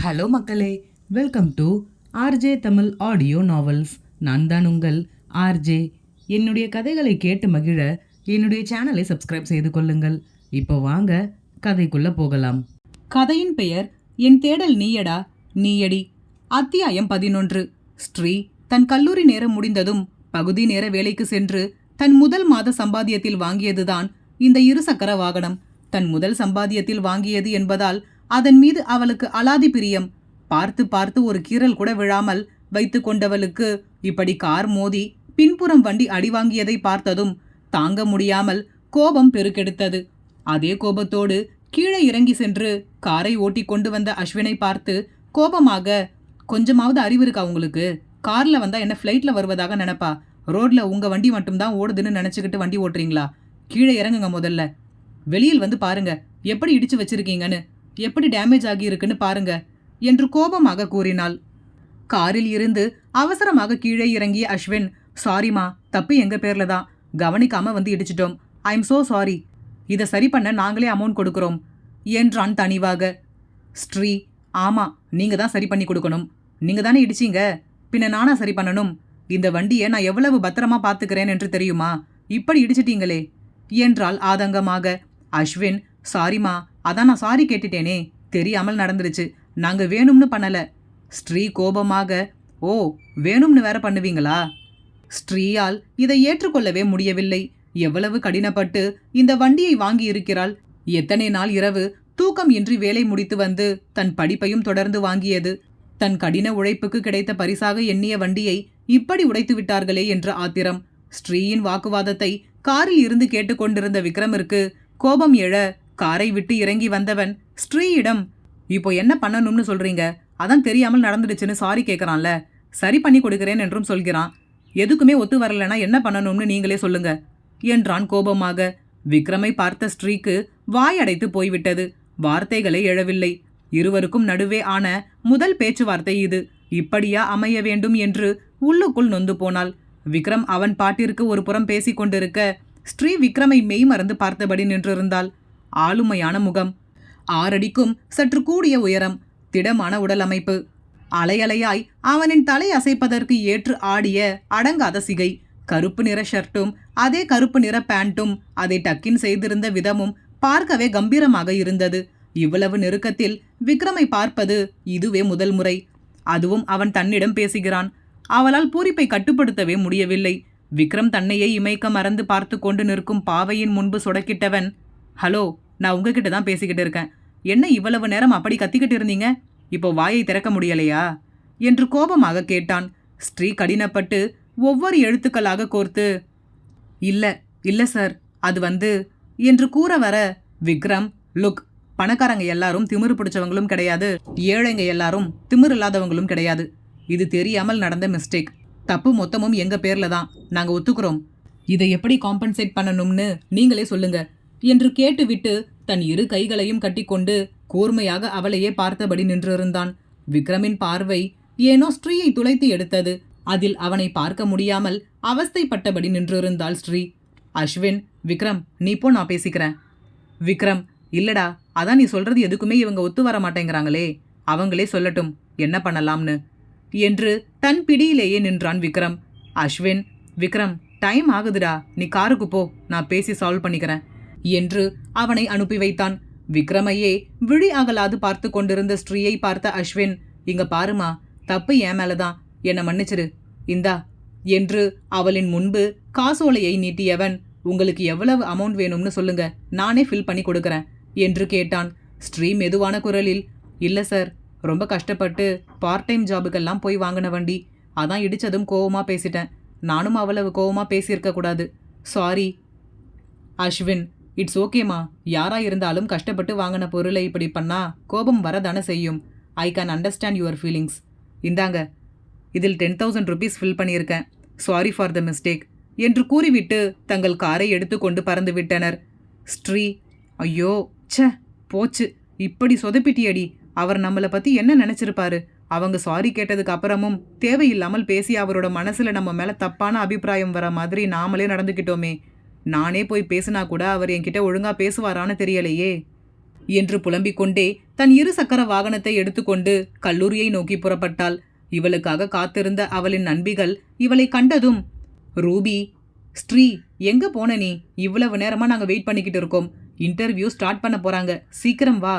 Hello மக்களே, welcome to RJ Tamil audio novels. நான் தான் உங்கள் ஆர்ஜே. என்னுடைய கதைகளை கேட்டு மகிழ என்னுடைய சேனலை சப்ஸ்கிரைப் செய்து கொள்ளுங்கள். இப்போ வாங்க கதைக்குள்ள போகலாம். கதையின் பெயர் என் தேடல் நீயடா நீயடி. அத்தியாயம் 11. ஸ்ரீ தன் கல்லூரி நேரம் முடிந்ததும் பகுதி நேர வேலைக்கு சென்று தன் முதல் மாத சம்பாத்தியத்தில் வாங்கியதுதான் இந்த இருசக்கர வாகனம். தன் முதல் சம்பாத்தியத்தில் வாங்கியது என்பதால் அதன் மீது அவளுக்கு அலாதி பிரியம். பார்த்து பார்த்து ஒரு கீறல் கூட விழாமல் வைத்து கொண்டவளுக்கு இப்படி கார் மோதி பின்புறம் வண்டி அடிவாங்கியதை பார்த்ததும் தாங்க முடியாமல் கோபம் பெருக்கெடுத்தது. அதே கோபத்தோடு கீழே இறங்கி சென்று காரை ஓட்டி கொண்டு வந்த அஸ்வினை பார்த்து கோபமாக, கொஞ்சமாவது அறிவு இருக்கா உங்களுக்கு? கார்ல வந்தா என்ன ஃப்ளைட்ல வருவதாக நினைப்பா? ரோட்ல உங்க வண்டி மட்டும்தான் ஓடுதுன்னு நினைச்சுக்கிட்டு வண்டி ஓட்டுறீங்களா? கீழே இறங்குங்க முதல்ல. வெளியில் வந்து பாருங்க எப்படி இடிச்சு வச்சிருக்கீங்கன்னு, எப்படி டேமேஜ் ஆகி இருக்குன்னு பாருங்க என்று கோபமாக கூறினாள். காரில் இருந்து அவசரமாக கீழே இறங்கிய அஸ்வின், சாரிமா, தப்பு எங்க பேர்ல தான், கவனிக்காம வந்து இடிச்சிட்டோம். I am so sorry. இதை சரி பண்ண நாங்களே அமௌண்ட் கொடுக்குறோம் என்றான் தனிவாக. ஸ்ரீ, ஆமா, நீங்க தான் சரி பண்ணி கொடுக்கணும். நீங்க தானே இடிச்சிங்க, பின்ன நானா சரி பண்ணணும்? இந்த வண்டியை நான் எவ்வளவு பத்திரமா பாத்துக்கிறேன் என்று தெரியுமா? இப்படி இடிச்சிட்டீங்களே என்றாள் ஆதங்கமாக. அஸ்வின், சாரிமா, அதான் நான் சாரி கேட்டுட்டேனே, தெரியாமல் நடந்துருச்சு, நாங்க வேணும்னு பண்ணல. ஸ்ரீ கோபமாக, ஓ, வேணும்னு வேற பண்ணுவீங்களா? ஸ்ரீயால் இதை ஏற்றுக்கொள்ளவே முடியவில்லை. எவ்வளவு கடினப்பட்டு இந்த வண்டியை வாங்கி இருக்கிறாள். எத்தனை நாள் இரவு தூக்கம் இன்றி வேலை முடித்து வந்து தன் படிப்பையும் தொடர்ந்து வாங்கியது. தன் கடின உழைப்புக்கு கிடைத்த பரிசாக எண்ணிய வண்டியை இப்படி உடைத்து விட்டார்களே என்ற ஆத்திரம். ஸ்ரீயின் வாக்குவாதத்தை காரில் இருந்து கேட்டுக்கொண்டிருந்த விக்ரமிற்கு கோபம் எழ காரை விட்டு இறங்கி வந்தவன் ஸ்ரீயிடம், இப்போ என்ன பண்ணணும்னு சொல்றீங்க? அதான் தெரியாமல் நடந்துடுச்சுன்னு சாரி கேட்கறான்ல, சரி பண்ணி கொடுக்கிறேன் என்றும் சொல்கிறான். எதுக்குமே ஒத்து வரலனா என்ன பண்ணணும்னு நீங்களே சொல்லுங்க என்றான் கோபமாக. விக்ரமை பார்த்த ஸ்ரீக்கு வாய் அடைத்து போய்விட்டது. வார்த்தைகளே எழவில்லை. இருவருக்கும் நடுவே ஆன முதல் பேச்சுவார்த்தை இது. இப்படியா அமைய வேண்டும் என்று உள்ளுக்குள் நொந்து போனாள். விக்ரம் அவன் பாட்டிற்கு ஒரு புறம் பேசிக் கொண்டிருக்க ஸ்ரீ விக்ரமை மெய் மறந்து பார்த்தபடி நின்றிருந்தாள். ஆளுமையான முகம், 6 அடிக்கும் சற்று கூடிய உயரம், திடமான உடல் அமைப்பு, அலையலையாய் அவனின் தலை அசைப்பதற்கு ஏற்று ஆடிய அடங்காத சிகை, கருப்பு நிற ஷர்ட்டும் அதே கருப்பு நிற பேண்ட்டும் அதை டக்கின் செய்திருந்த விதமும் பார்க்கவே கம்பீரமாக இருந்தது. இவ்வளவு நெருக்கத்தில் விக்ரமை பார்ப்பது இதுவே முதல் முறை. அதுவும் அவன் தன்னிடம் பேசுகிறான். அவளால் பூரிப்பை கட்டுப்படுத்தவே முடியவில்லை. விக்ரம் தன்னையே இமைக்க மறந்து பார்த்து கொண்டு நிற்கும் பாவையின் முன்பு சொடக்கிட்டவன், ஹலோ, நான் உங்ககிட்ட தான் பேசிக்கிட்டு இருக்கேன். என்ன இவ்வளவு நேரம் அப்படி கத்திக்கிட்டு இருந்தீங்க? இப்போ வாயை திறக்க முடியலையா என்று கோபமாக கேட்டான். ஸ்ரீ கடினப்பட்டு ஒவ்வொரு எழுத்துக்களாக கோர்த்து, இல்ல இல்ல சார், அது என்று கூற வர விக்ரம், லுக், பணக்காரங்க எல்லாரும் திமிரு பிடிச்சவங்களும் கிடையாது, ஏழைங்க எல்லாரும் திமிரு இல்லாதவங்களும் கிடையாது. இது தெரியாமல் நடந்த மிஸ்டேக். தப்பு மொத்தமும் எங்க பேர்ல தான், நாங்க ஒத்துக்கிறோம். இதை எப்படி காம்பன்சேட் பண்ணணும்னு நீங்களே சொல்லுங்க என்று கேட்டுவிட்டு தன் இரு கைகளையும் கட்டிக்கொண்டு கூர்மையாக அவளையே பார்த்தபடி நின்றிருந்தான். விக்ரமின் பார்வை ஏனோ ஸ்ரீயை துளைத்து எடுத்தது. அதில் அவனை பார்க்க முடியாமல் அவஸ்தைப்பட்டபடி நின்றிருந்தாள் ஸ்ரீ. அஸ்வின், விக்ரம், நீ போ, நான் பேசிக்கிறேன். விக்ரம், இல்லடா, அதான் நீ சொல்றது எதுக்குமே இவங்க ஒத்து வர மாட்டேங்கிறாங்களே, அவங்களே சொல்லட்டும் என்ன பண்ணலாம்னு என்று தன் பிடியிலேயே நின்றான் விக்ரம். அஸ்வின், விக்ரம், டைம் ஆகுதுடா, நீ காருக்கு போ, நான் பேசி சால்வ் பண்ணிக்கிறேன் என்று அவனை அனுப்பி வைத்தான். விக்ரமையே விழி அகலாது பார்த்து கொண்டிருந்த ஸ்ரீயை பார்த்த அஸ்வின், இங்க பாருமா, தப்பு என் மேலதான், என்னை மன்னிச்சிரு, இந்தா என்று அவளின் முன்பு காசோலையை நீட்டியவன், உங்களுக்கு எவ்வளவு அமௌண்ட் வேணும்னு சொல்லுங்க, நானே ஃபில் பண்ணி கொடுக்கறேன் என்று கேட்டான். ஸ்ரீ மெதுவான குரலில், இல்ல சார், ரொம்ப கஷ்டப்பட்டு பார்ட் டைம் ஜாபுக்கெல்லாம் போய் வாங்கின வண்டி, அதான் இடிச்சதும் கோவமா பேசிட்டேன். நானும் அவ்வளவு கோவமா பேசியிருக்க கூடாது, சாரி. அஸ்வின், இட்ஸ் ஓகேமா, யாரா இருந்தாலும் கஷ்டப்பட்டு வாங்கின பொருளை இப்படி பண்ணா கோபம் வரதானே செய்யும். I can understand your feelings. இந்தாங்க, இதில் 10,000 rupees ஃபில் பண்ணியிருக்கேன். சாரி ஃபார் த மிஸ்டேக் என்று கூறிவிட்டு தங்கள் காரை எடுத்துக்கொண்டு பறந்து விட்டனர். ஸ்ரீ, ஐயோ, ச்சே, போச்சு, இப்படி சொதப்பிட்டியடி. அவர் நம்மளை பற்றி என்ன நினச்சிருப்பாரு? அவங்க சாரி கேட்டதுக்கு அப்புறமும் தேவையில்லாமல் பேசி அவரோட மனசில் நம்ம மேலே தப்பான அபிப்பிராயம் வர மாதிரி நாமளே நடந்துக்கிட்டோமே. நானே போய் பேசினா கூட அவர் என்கிட்ட ஒழுங்கா பேசுவாரான்னு தெரியலையே என்று புலம்பிக் கொண்டே தன் 2 சக்கர வாகனத்தை எடுத்துக்கொண்டு கல்லூரியை நோக்கி புறப்பட்டாள். இவளுக்காக காத்திருந்த அவளின் நண்பிகள் இவளை கண்டதும், ரூபி, ஸ்ரீ, எங்க போன நீ? இவ்வளவு நேரமா நாங்க வெயிட் பண்ணிக்கிட்டு இருக்கோம். இன்டர்வியூ ஸ்டார்ட் பண்ண போறாங்க, சீக்கிரம் வா.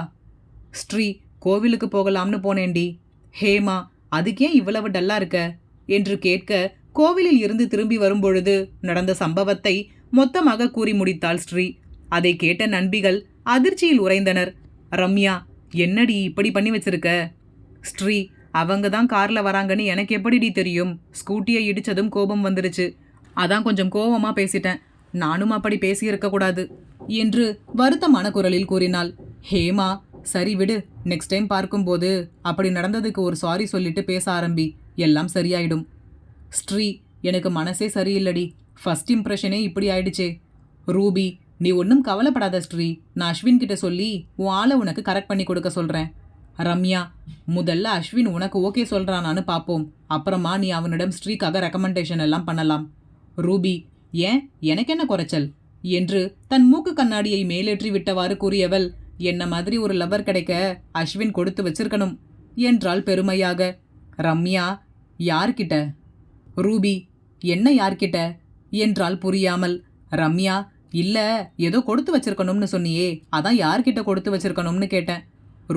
ஸ்ரீ, கோவிலுக்கு போகலாம்னு போனேன்டி. ஹேமா, அதுக்கே இவ்வளவு டல்லா இருக்க என்று கேட்க, கோவிலில் இருந்து திரும்பி வரும்பொழுது நடந்த சம்பவத்தை மொத்தமாக கூறி முடித்தாள் ஸ்ரீ. அதை கேட்ட நண்பிகள் அதிர்ச்சியில் உறைந்தனர். ரம்யா, என்னடி இப்படி பண்ணி வச்சிருக்க? ஸ்ரீ, அவங்க தான் கார்ல வராங்கன்னு எனக்கு எப்படிடி தெரியும்? ஸ்கூட்டியை இடிச்சதும் கோபம் வந்துருச்சு. அதான் கொஞ்சம் கோபமா பேசிட்டேன். நானும் அப்படி பேசியிருக்க கூடாது என்று வருத்தமான குரலில் கூறினாள். ஹேமா, சரி விடு, நெக்ஸ்ட் டைம் பார்க்கும்போது அப்படி நடந்ததுக்கு ஒரு சாரி சொல்லிட்டு பேச ஆரம்பி, எல்லாம் சரியாயிடும். ஸ்ரீ, எனக்கு மனசே சரியில்லடி. ஃபர்ஸ்ட் இம்ப்ரெஷனே இப்படி ஆயிடுச்சே. ரூபி, நீ ஒன்றும் கவலைப்படாத ஸ்ரீ. நான் அஸ்வின் கிட்ட சொல்லி உன் ஆளை உனக்கு கரெக்ட் பண்ணி கொடுக்க சொல்கிறேன். ரம்யா, முதல்ல அஸ்வின் உனக்கு ஓகே சொல்கிறானான்னு பார்ப்போம். அப்புறமா நீ அவனிடம் ஸ்ரீக்காக ரெக்கமெண்டேஷன் எல்லாம் பண்ணலாம். ரூபி, ஏன், எனக்கு என்ன குறைச்சல் என்று தன் மூக்கு கண்ணாடியை மேலேற்றி விட்டவாறு கூறியவள், என்ன மாதிரி ஒரு லவர் கிடைக்க அஸ்வின் கொடுத்து வச்சிருக்கணும் என்றாள் பெருமையாக. ரம்யா, யார்கிட்ட? ரூபி, என்ன யார்கிட்ட என்றால் புரியாமல். ரம்யா, இல்ல, ஏதோ கொடுத்து வச்சிருக்கணும்னு சொன்னியே, அதான் யார்கிட்ட கொடுத்து வச்சிருக்கணும்னு கேட்டேன்.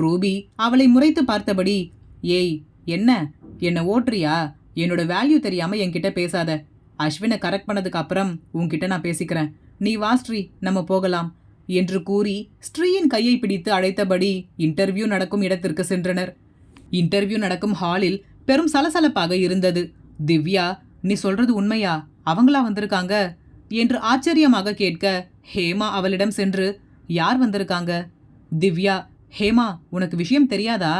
ரூபி அவளை முறைத்து பார்த்தபடி, ஏய், என்ன ஓட்டுறியா? என்னோட வேல்யூ தெரியாம என்கிட்ட பேசாத. அஸ்வினை கரெக்ட் பண்ணதுக்கு அப்புறம் உன்கிட்ட நான் பேசிக்கிறேன். நீ வா ஸ்ரீ, நம்ம போகலாம் என்று கூறி ஸ்ரீயின் கையை பிடித்து அழைத்தபடி இன்டர்வியூ நடக்கும் இடத்திற்கு சென்றனர். இன்டர்வியூ நடக்கும் ஹாலில் பெரும் சலசலப்பாக இருந்தது. திவ்யா, நீ சொல்றது உண்மையா? அவங்களா வந்திருக்காங்க என்று ஆச்சரியமாக கேட்க, ஹேமா அவளிடம் சென்று, யார் வந்திருக்காங்க? திவ்யா, ஹேமா, உனக்கு விஷயம் தெரியாதா?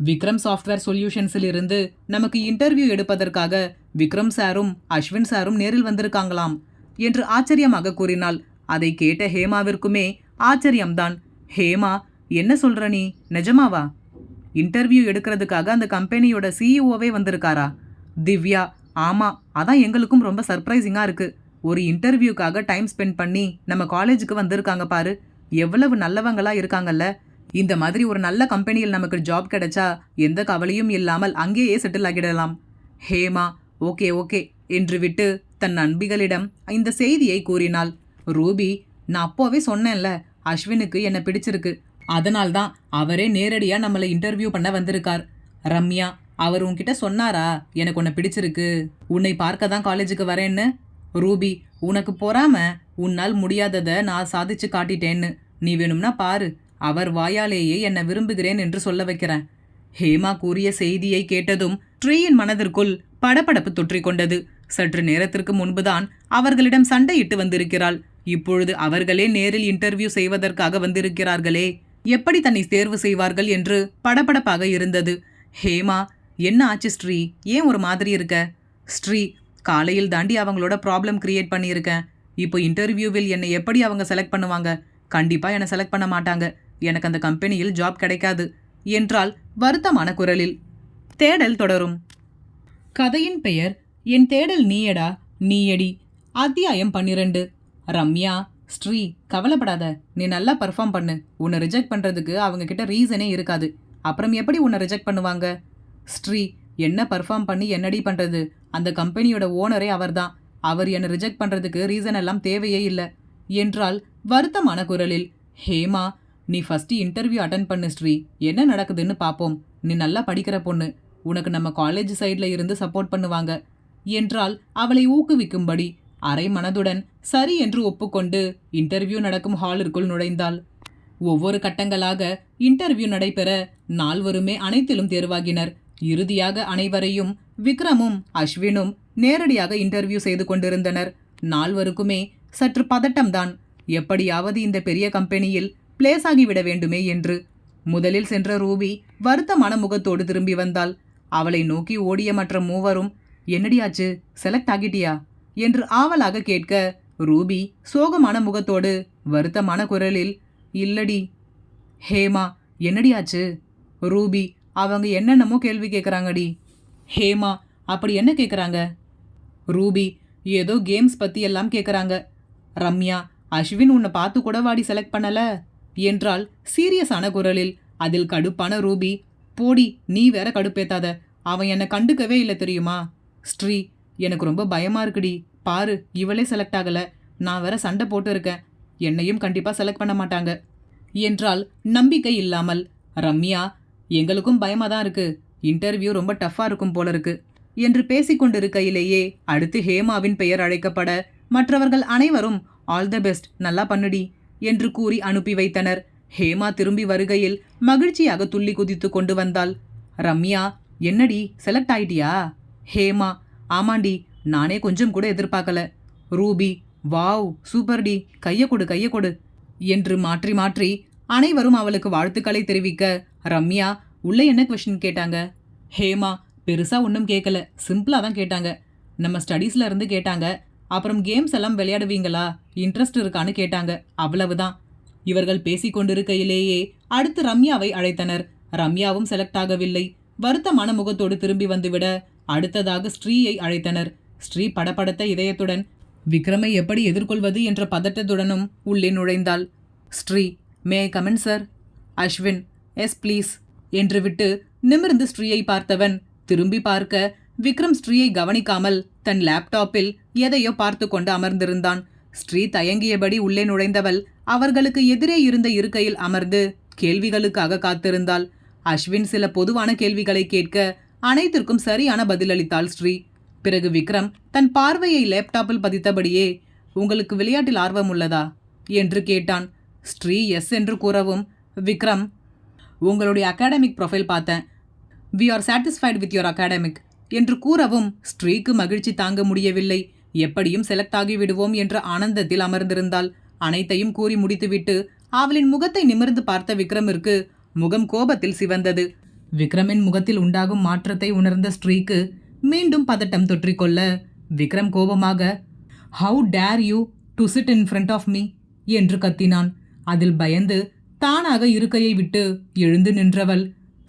விக்ரம் சாஃப்ட்வேர் சொல்யூஷன்ஸில் இருந்து நமக்கு இன்டர்வியூ எடுப்பதற்காக விக்ரம் சாரும் அஸ்வின் சாரும் நேரில் வந்திருக்காங்களாம் என்று ஆச்சரியமாக கூறினாள். அதை கேட்ட ஹேமாவிற்குமே ஆச்சரியம்தான். ஹேமா, என்ன சொல்ற நீ? நிஜமாவா? இன்டர்வியூ எடுக்கிறதுக்காக அந்த கம்பெனியோட சிஇஓவே வந்திருக்காரா? திவ்யா, ஆமா, அதான் எங்களுக்கும் ரொம்ப சர்ப்ரைசிங்காக இருக்கு. ஒரு இன்டர்வியூக்காக டைம் ஸ்பெண்ட் பண்ணி நம்ம காலேஜுக்கு வந்திருக்காங்க பாரு. எவ்வளவு நல்லவங்களா இருக்காங்கல்ல. இந்த மாதிரி ஒரு நல்ல கம்பெனியில் நமக்கு ஜாப் கிடைச்சா எந்த கவலையும் இல்லாமல் அங்கேயே செட்டில் ஆகிடலாம். ஹேமா, ஓகே ஓகே என்று விட்டு தன் நண்பிகளிடம் இந்த செய்தியை கூறினாள். ரூபி, நான் அப்போவே சொன்னேன்ல, அஸ்வினுக்கு என்னை பிடிச்சிருக்கு. அதனால்தான் அவரே நேரடியாக நம்மளை இன்டர்வியூ பண்ண வந்திருக்கார். ரம்யா, அவர் உன்கிட்ட சொன்னாரா எனக்கு உன்னை பிடிச்சிருக்கு, உன்னை பார்க்க தான் காலேஜுக்கு வரேன்னு? ரூபி, உனக்கு பொறாம, உன்னால் முடியாததை நான் சாதிச்சு காட்டிட்டேன்னு. நீ வேணும்னா பாரு, அவர் வாயாலேயே என்னை விரும்புகிறேன் என்று சொல்ல வைக்கிறேன். ஹேமா கூறிய செய்தியை கேட்டதும் ஸ்ரீயின் மனதிற்குள் படபடப்பு தொற்றிக்கொண்டது. சற்று நேரத்திற்கு முன்புதான் அவர்களிடம் சண்டையிட்டு வந்திருக்கிறாள். இப்பொழுது அவர்களே நேரில் இன்டர்வியூ செய்வதற்காக வந்திருக்கிறார்களே, எப்படி தன்னை தேர்வு செய்வார்கள் என்று படபடப்பாக இருந்தது. ஹேமா, என்ன ஆச்சு ஸ்ரீ? ஏன் ஒரு மாதிரி இருக்க? ஸ்ரீ, காலையில் தாண்டி அவங்களோட ப்ராப்ளம் கிரியேட் பண்ணியிருக்கேன். இப்போ இன்டர்வியூவில் என்னை எப்படி அவங்க செலக்ட் பண்ணுவாங்க? கண்டிப்பா என்னை செலக்ட் பண்ண மாட்டாங்க. எனக்கு அந்த கம்பெனியில் ஜாப் கிடைக்காது என்றால் வருத்தமான குரலில். தேடல் தொடரும். கதையின் பெயர் என் தேடல் நீயடா நீயடி. அத்தியாயம் 12. ரம்யா, ஸ்ரீ, கவலைப்படாத, நீ நல்லா பர்ஃபார்ம் பண்ணு. உன்னை ரிஜெக்ட் பண்ணுறதுக்கு அவங்க கிட்ட ரீசனே இருக்காது. அப்புறம் எப்படி உன்னை ரிஜெக்ட் பண்ணுவாங்க? ஸ்ரீ, என்ன பர்ஃபார்ம் பண்ணி என்னடி பண்ணுறது? அந்த கம்பெனியோட ஓனரே அவர்தான். அவர் என்னை ரிஜெக்ட் பண்ணுறதுக்கு ரீசன் எல்லாம் தேவையே இல்லை என்றால் வருத்தமான குரலில். ஹேமா, நீ ஃபஸ்ட்டு இன்டர்வியூ அட்டன் பண்ணு ஸ்ரீ, என்ன நடக்குதுன்னு பார்ப்போம். நீ நல்லா படிக்கிற பொண்ணு, உனக்கு நம்ம காலேஜ் சைடில் இருந்து சப்போர்ட் பண்ணுவாங்க என்றால் அவளை ஊக்குவிக்கும்படி அரை மனதுடன் சரி என்று ஒப்புக்கொண்டு இன்டர்வியூ நடக்கும் ஹாலிற்குள் நுழைந்தாள். ஒவ்வொரு கட்டங்களாக இன்டர்வியூ நடைபெற நால்வருமே அனைத்திலும் தேர்வாகினர். இறுதியாக அனைவரையும் விக்ரமும் அஸ்வினும் நேரடியாக இன்டர்வியூ செய்து கொண்டிருந்தனர். நால்வருக்குமே சற்று பதட்டம்தான். எப்படியாவது இந்த பெரிய கம்பெனியில் பிளேஸ் ஆகிவிட வேண்டுமே என்று. முதலில் சென்ற ரூபி வருத்தமான முகத்தோடு திரும்பி வந்தாள். அவளை நோக்கி ஓடிய மற்ற மூவரும், என்னடியாச்சு, செலக்ட் ஆகிட்டியா என்று ஆவலாக கேட்க, ரூபி சோகமான முகத்தோடு வருத்தமான குரலில், இல்லடி. ஹேமா, என்னடியாச்சு? ரூபி, அவங்க என்னென்னமோ கேள்வி கேட்குறாங்கடி. ஹேமா, அப்படி என்ன கேட்குறாங்க? ரூபி, ஏதோ கேம்ஸ் பற்றி எல்லாம் கேட்குறாங்க. ரம்யா, அஸ்வின் உன்னை பார்த்து கூட வாடி செலக்ட் பண்ணல என்றால் சீரியஸான குரலில். அதில் கடுப்பான ரூபி, போடி நீ வேற கடுப்பேத்தாத, அவன் என்னை கண்டுக்கவே இல்லை தெரியுமா. ஸ்ரீ, எனக்கு ரொம்ப பயமா இருக்குடி, பாரு இவளே செலக்ட் ஆகல, நான் வேற சண்டை போட்டு இருக்கேன், என்னையும் கண்டிப்பா செலக்ட் பண்ண மாட்டாங்க என்றால் நம்பிக்கை இல்லாமல். ரம்யா, எங்களுக்கும் பயமா தான் இருக்கு, இன்டர்வியூ ரொம்ப டஃப்பா இருக்கும் போல இருக்கு என்று பேசிக்கொண்டிருக்கையிலேயே அடுத்து ஹேமாவின் பெயர் அழைக்கப்பட மற்றவர்கள் அனைவரும் ஆல் த பெஸ்ட், நல்லா பண்ணுடி என்று கூறி அனுப்பி வைத்தனர். ஹேமா திரும்பி வருகையில் மகிழ்ச்சியாக துள்ளி குதித்து கொண்டு வந்தாள். ரம்யா, என்னடி செலக்ட் ஆயிட்டியா? ஹேமா, ஆமாண்டி, நானே கொஞ்சம் கூட எதிர்பார்க்கல. ரூபி, வாவ் சூப்பர்டி, கைய கொடு என்று மாற்றி மாற்றி அனைவரும் அவளுக்கு வாழ்த்துக்களை தெரிவிக்க ரம்யா, உள்ள என்ன கொஸ்டின் கேட்டாங்க? ஹேமா, பெருசா ஒன்றும் கேட்கல, சிம்பிளா தான் கேட்டாங்க. நம்ம ஸ்டடீஸ்ல இருந்து கேட்டாங்க, அப்புறம் கேம்ஸ் எல்லாம் விளையாடுவீங்களா, இன்ட்ரெஸ்ட் இருக்கான்னு கேட்டாங்க, அவ்வளவுதான். இவர்கள் பேசிக்கொண்டிருக்கையிலேயே அடுத்து ரம்யாவை அழைத்தனர். ரம்யாவும் செலக்ட் ஆகவில்லை. வருத்தமான முகத்தோடு திரும்பி வந்துவிட அடுத்ததாக ஸ்ரீயை அழைத்தனர். ஸ்ரீ படபடத்த இதயத்துடன் விக்ரமை எப்படி எதிர்கொள்வது என்ற பதட்டத்துடனும் உள்ளே நுழைந்தாள். Sri, may I comment sir? Ashwin, yes please என்று விட்டு நிமிர்ந்து ஸ்ரீயை பார்த்தவன் திரும்பி பார்க்க விக்ரம் ஸ்ரீயை கவனிக்காமல் தன் லேப்டாப்பில் எதையோ பார்த்து கொண்டு அமர்ந்திருந்தான். ஸ்ரீ தயங்கியபடி உள்ளே நுழைந்தவள் அவர்களுக்கு எதிரே இருந்த இருக்கையில் அமர்ந்து கேள்விகளுக்காக காத்திருந்தாள். அஸ்வின் சில பொதுவான கேள்விகளை கேட்க அனைத்திற்கும் சரியான பதிலளித்தாள் ஸ்ரீ. பிறகு விக்ரம் தன் பார்வையை லேப்டாப்பில் பதித்தபடியே, உங்களுக்கு விளையாட்டில் ஆர்வம் உள்ளதா என்று கேட்டான். ஸ்ரீ எஸ் என்று கூறவும் விக்ரம், உங்களுடைய அகாடமிக் ப்ரொஃபைல் பார்த்தேன், we are satisfied with your academic என்று கூறவும் ஸ்ரீக்கு மகிழ்ச்சி தாங்க முடியவில்லை. எப்படியும் செலக்ட் ஆகிவிடுவோம் என்ற ஆனந்தத்தில் அமர்ந்திருந்தாள். அனைத்தையும் கூறி முடித்துவிட்டு அவளின் முகத்தை நிமிர்ந்து பார்த்த விக்ரமிற்கு முகம் கோபத்தில் சிவந்தது. விக்ரமின் முகத்தில் உண்டாகும் மாற்றத்தை உணர்ந்த ஸ்ரீக்கு மீண்டும் பதட்டம் தொற்றிக்கொள்ள விக்ரம் கோபமாக, how dare you to sit in front of me என்று கத்தினான். அதில் பயந்து தானாக இருக்கையை விட்டு எழுந்து நின்றவள்,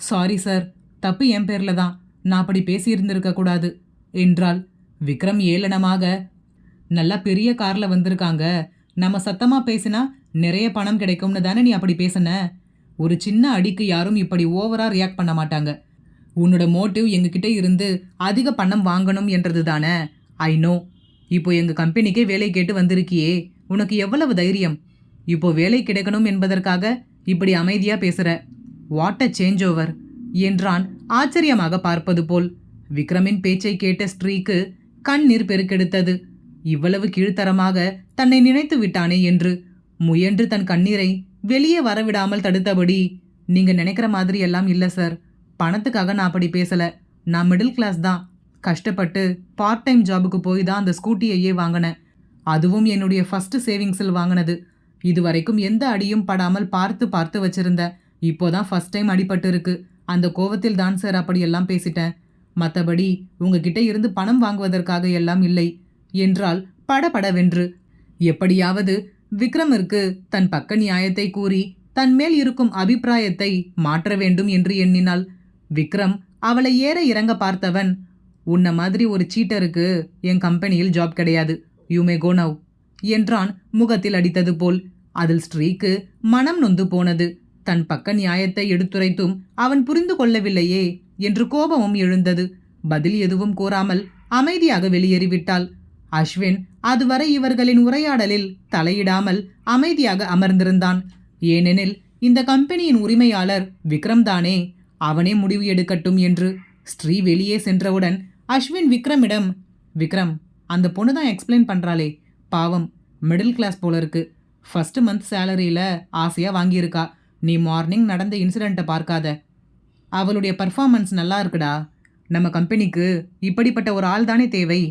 சாரி சார், தப்பு என் பேர்ல தான், நான் அப்படி பேசியிருந்திருக்க கூடாது என்றாள். விக்ரம் ஏளனமாக, நல்லா பெரிய கார்ல வந்திருக்காங்க, நம்ம சத்தமா பேசினா நிறைய பணம் கிடைக்கும்னு தானே நீ அப்படி பேசின, ஒரு சின்ன அடிக்கு யாரும் இப்படி ஓவரா ரியாக்ட் பண்ண மாட்டாங்க, உன்னோட மோட்டிவ் எங்ககிட்ட இருந்து அதிக பணம் வாங்கணும் என்றது தானே, ஐ நோ. இப்போ எங்கள் கம்பெனிக்கே வேலை கேட்டு வந்திருக்கியே, உனக்கு எவ்வளவு தைரியம், இப்போ வேலை கிடைக்கணும் என்பதற்காக இப்படி அமைதியா பேசுற, வாட் அ சேஞ்ச் ஓவர் என்றான் ஆச்சரியமாக பார்ப்பது போல். விக்ரமின் பேச்சை கேட்ட ஸ்ரீக்கு கண்ணீர் பெருக்கெடுத்தது. இவ்வளவு கீழ்த்தரமாக தன்னை நினைத்து விட்டானே என்று முயன்று தன் கண்ணீரை வெளியே வரவிடாமல் தடுத்தபடி, நீங்க நினைக்கிற மாதிரி எல்லாம் இல்லை சார், பணத்துக்காக நான் அப்படி பேசல, நான் மிடில் கிளாஸ் தான், கஷ்டப்பட்டு பார்ட் டைம் ஜாபுக்கு போய் தான் அந்த ஸ்கூட்டியையே வாங்கினேன், அதுவும் என்னுடைய ஃபர்ஸ்ட் சேவிங்ஸில் வாங்கினது, இது வரைக்கும் எந்த அடியும் படாமல் பார்த்து பார்த்து வச்சிருந்தேன், இப்போதான் ஃபர்ஸ்ட் டைம் அடிபட்டு இருக்கு, அந்த கோவத்தில் தான் சார் அப்படியெல்லாம் பேசிட்டேன், மற்றபடி உங்ககிட்ட இருந்து பணம் வாங்குவதற்காக எல்லாம் இல்லை என்றால் படபடவென்று. எப்படியாவது விக்ரமிற்கு தன் பக்க நியாயத்தை கூறி தன் மேல் இருக்கும் அபிப்பிராயத்தை மாற்ற வேண்டும் என்று எண்ணினாள். விக்ரம் அவளை ஏற இறங்க பார்த்தவன், உன்ன மாதிரி ஒரு சீட்டருக்கு என் கம்பெனியில் ஜாப் கிடையாது, யூ மே கோ நவ் என்றான் முகத்தில் அடித்தது போல். அதில் ஸ்ரீக்கு மனம் நொந்து போனது. தன் பக்க நியாயத்தை எடுத்துரைத்தும் அவன் புரிந்து கொள்ளவில்லையே என்று கோபமும் எழுந்தது. பதில் எதுவும் கூறாமல் அமைதியாக வெளியேறிவிட்டாள். அஸ்வின் அதுவரை இவர்களின் உரையாடலில் தலையிடாமல் அமைதியாக அமர்ந்திருந்தான். ஏனெனில் இந்த கம்பெனியின் உரிமையாளர் விக்ரம் தானே, அவனே முடிவு எடுக்கட்டும் என்று. ஸ்ரீ வெளியே சென்றவுடன் அஸ்வின் விக்ரமிடம், விக்ரம், அந்த பொண்ணு தான் எக்ஸ்பிளைன் பண்றாளே, பாவம், மிடில் கிளாஸ் போல இருக்கு, ஃபர்ஸ்ட் மந்த் சேலரியில ஆசையா வாங்கியிருக்கா, நீ மார்னிங் நடந்த இன்சிடெண்ட்டை பார்க்காத, அவளுடைய பர்ஃபார்மன்ஸ் நல்லா இருக்குடா, நம்ம கம்பெனிக்கு இப்படிப்பட்ட ஒரு ஆள் தானே தேவை.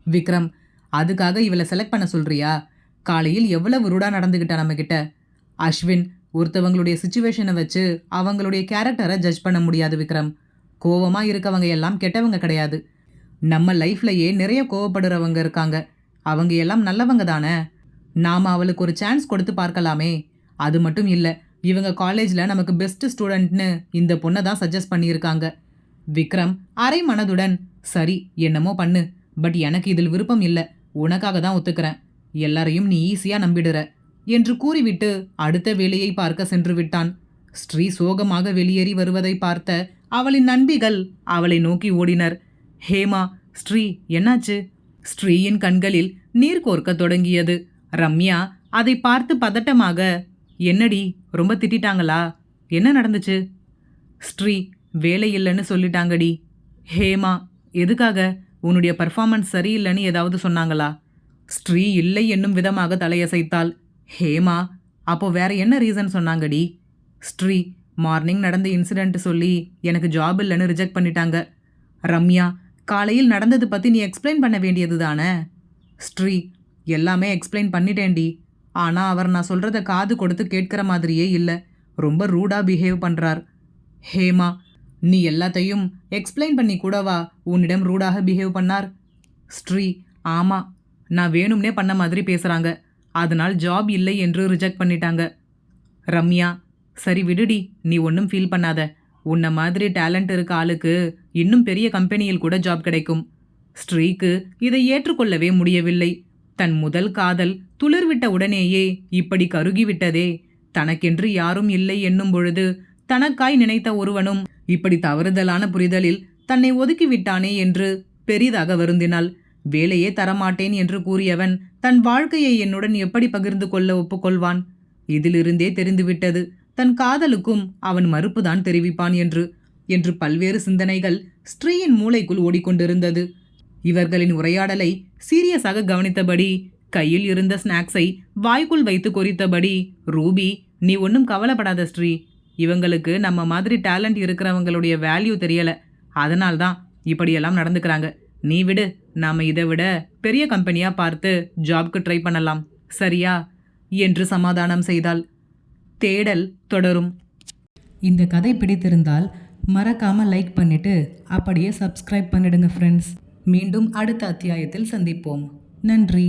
விக்ரம், அதுக்காக இவளை செலக்ட் பண்ண சொல்றியா? காலையில் எவ்வளவு ரூடா நடந்துக்கிட்டா நம்மக்கிட்ட. அஸ்வின், ஒருத்தவங்களுடைய சுச்சுவேஷனை வச்சு அவங்களுடைய கேரக்டரை ஜட்ஜ் பண்ண முடியாது விக்ரம். கோவமாக இருக்கவங்க எல்லாம் கெட்டவங்க கிடையாது. நம்ம லைஃப்லையே நிறைய கோவப்படுறவங்க இருக்காங்க, அவங்க எல்லாம் நல்லவங்க தானே. நாம் அவளுக்கு ஒரு சான்ஸ் கொடுத்து பார்க்கலாமே. அது மட்டும் இல்லை, இவங்க காலேஜில் நமக்கு பெஸ்ட் ஸ்டூடெண்ட்னு இந்த பொண்ணை தான் சஜஸ்ட் பண்ணியிருக்காங்க. விக்ரம் அரை மனதுடன், சரி என்னமோ பண்ணு, பட் எனக்கு இதில் விருப்பம் இல்லை, உனக்காக தான் ஒத்துக்கிறேன், எல்லாரையும் நீ ஈஸியாக நம்பிடுற என்று கூறிவிட்டு அடுத்த வேலையை பார்க்க சென்று விட்டான். ஸ்ரீ சோகமாக வெளியேறி வருவதை பார்த்த அவளின் நண்பிகள் அவளை நோக்கி ஓடினர். ஹேமா, ஸ்ரீ என்னாச்சு? ஸ்ரீயின் கண்களில் நீர் கோர்க்க தொடங்கியது. ரம்யா அதை பார்த்து பதட்டமாக, என்னடி ரொம்ப திட்டாங்களா? என்ன நடந்துச்சு? ஸ்ரீ, வேலை இல்லைன்னு சொல்லிட்டாங்கடி. ஹேமா, எதுக்காக? உன்னுடைய பர்ஃபார்மன்ஸ் சரியில்லைன்னு ஏதாவது சொன்னாங்களா? ஸ்ரீ இல்லை என்னும் விதமாக தலையசைத்தாள். ஹேமா, அப்போ வேற என்ன ரீசன் சொன்னாங்கடி? ஸ்ரீ, மார்னிங் நடந்த இன்சிடென்ட் சொல்லி எனக்கு ஜாப் இல்லைன்னு ரிஜெக்ட் பண்ணிட்டாங்க. ரம்யா, காலையில் நடந்தது பற்றி நீ எக்ஸ்பிளைன் பண்ண வேண்டியது தானே? ஸ்ரீ, எல்லாமே எக்ஸ்பிளைன் பண்ணிட்டேன்டி. ஆனால் அவர் நான் சொல்கிறத காது கொடுத்து கேட்குற மாதிரியே இல்லை. ரொம்ப ரூடாக பிஹேவ் பண்ணுறார். ஹேமா, நீ எல்லாத்தையும் எக்ஸ்பிளைன் பண்ணி கூடவா உன்னிடம் ரூடாக பிஹேவ் பண்ணார்? ஸ்ரீ, ஆமாம், நான் வேணும்னே பண்ண மாதிரி பேசுகிறாங்க. அதனால் ஜாப் இல்லை என்று ரிஜெக்ட் பண்ணிட்டாங்க. ரம்யா, சரி விடுடி, நீ ஒன்றும் ஃபீல் பண்ணாத. உன்ன மாதிரி டேலண்ட் இருக்க ஆளுக்கு இன்னும் பெரிய கம்பெனியில் கூட ஜாப் கிடைக்கும். ஸ்ரீக்கு இதை ஏற்றுக்கொள்ளவே முடியவில்லை. தன் முதல் காதல் துளிர்விட்ட உடனேயே இப்படி கருகிவிட்டதே. தனக்கென்று யாரும் இல்லை என்னும் பொழுது தனக்காய் நினைத்த ஒருவனும் இப்படி தவறுதலான புரிதலில் தன்னை ஒதுக்கிவிட்டானே என்று பெரிதாக வருந்தினாள். வேலையே தரமாட்டேன் என்று கூறியவன் தன் வாழ்க்கையை என்னுடன் எப்படி பகிர்ந்து கொள்ள ஒப்புக்கொள்வான்? இதிலிருந்தே தெரிந்துவிட்டது தன் காதலுக்கும் அவன் மறுப்புதான் தெரிவிப்பான் என்று பல்வேறு சிந்தனைகள் ஸ்ரீயின் மூளைக்குள் ஓடிக்கொண்டிருந்தது. இவர்களின் உரையாடலை சீரியஸாக கவனித்தபடி கையில் இருந்த ஸ்நாக்ஸை வாய்க்குள் வைத்து கொறித்தபடி, ரூபி, நீ ஒன்றும் கவலைப்படாத ஸ்ரீ. இவங்களுக்கு நம்ம மாதிரி டேலண்ட் இருக்கிறவங்களுடைய வேல்யூ தெரியல. அதனால்தான் இப்படியெல்லாம் நடந்துக்கிறாங்க. நீ விடு, நாம் இதை விட பெரிய கம்பெனியாக பார்த்து ஜாப்க்கு ட்ரை பண்ணலாம், சரியா என்று சமாதானம் செய்தாள். தேடல் தொடரும். இந்த கதை பிடித்திருந்தால் மறக்காமல் லைக் பண்ணிட்டு அப்படியே சப்ஸ்கிரைப் பண்ணிடுங்க ஃப்ரெண்ட்ஸ். மீண்டும் அடுத்த அத்தியாயத்தில் சந்திப்போம். நன்றி.